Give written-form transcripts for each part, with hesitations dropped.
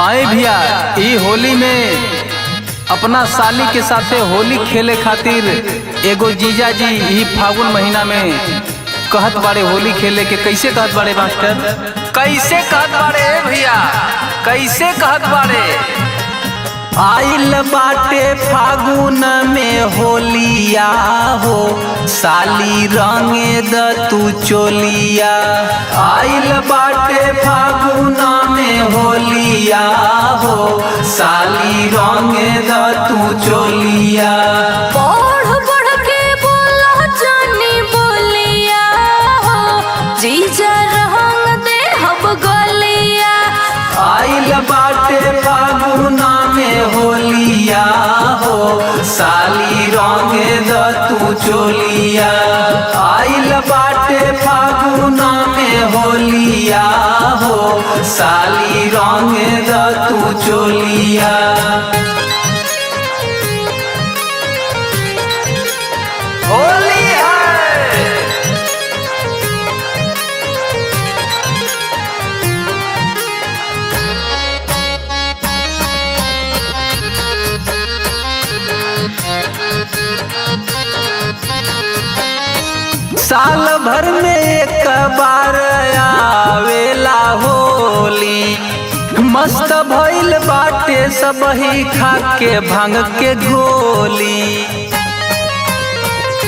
आए भैया ई होली में अपना साली के साथे होली खेले खातिर एगो जीजा जी ई फागुन महीना में कहत बाड़े होली खेले के। कैसे कहत बाड़े मास्टर? कैसे कहत बाड़े भैया? कैसे कहत बाड़े? आइल बाटे फागुन में होलिया हो, साली रंगे द तू चोलिया। आइल बाटे फागुन में होलिया हो, साली रंगे द तू चोलिया। बढ़ बढ़ के बोला जानी बोलिया हो, जीजा रंग दे हब गलिया। आइल बाटे फागुन में होलिया हो, साली रंगे द तू चोलिया। आइल बाटे फागुन में होलिया हो, साली रंगे द तू चोलिया। होली है साल भर में एक बार आवेला होली, मस्त भइल बाटे सबही खा के भांग के गोली।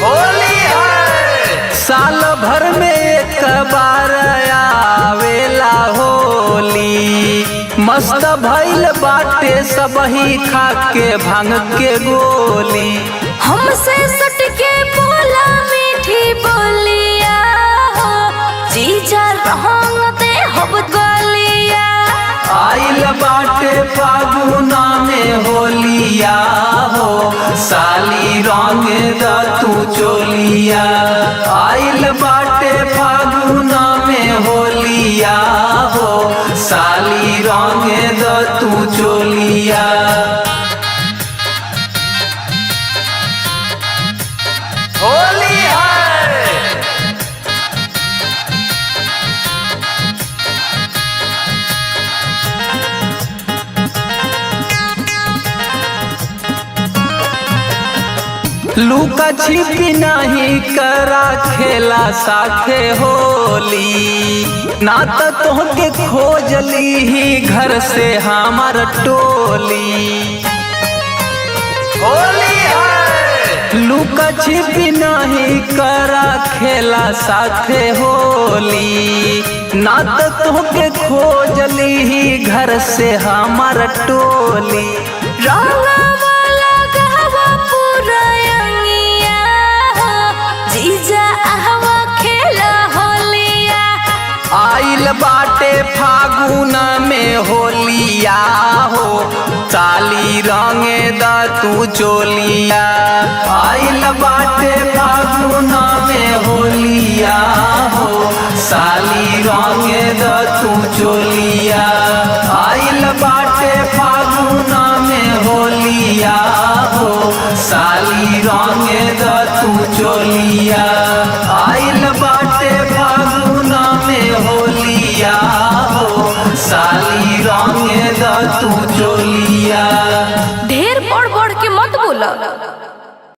होली है साल भर में एक बार आवेला होली, मस्त भइल बाटे सबही खा के भांग के गोली। हमसे सट के बोला मीठी बोलिया हो, जीजा रंग दे हब गलिया। आइल बाटे फागुन में होलिया हो, साली रंगे द तू चोलिया। आइल बाटे फागुन में होलिया हो, साली रंगे द तू चोलिया। होली है लुका छिपी नहीं करा खेला साथे होली, ना तो तोहके खोजली ही घर से हमार टोली। होली है लुका छिपी नहीं करा खेला साथे होली, ना तो तोहके खोजली ही घर से हमार टोली। रंगा वाला गहवा पूरा अंगिया हो, जीजा आहवा खेला होलिया। आइल बाटे फागुन में होलिया हो, साली रंगे द तू चोलिया। आइल बाटे फागुन में होलिया हो, साली रंगे द तू चोलिया। आइल बाटे फागुन में होलिया हो, साली रंगे द तू चोलिया। आइल बाटे फागुन में होलिया हो, साली रंगे द तू चोलिया। ढेर बढ़ बढ़ के मत बोला।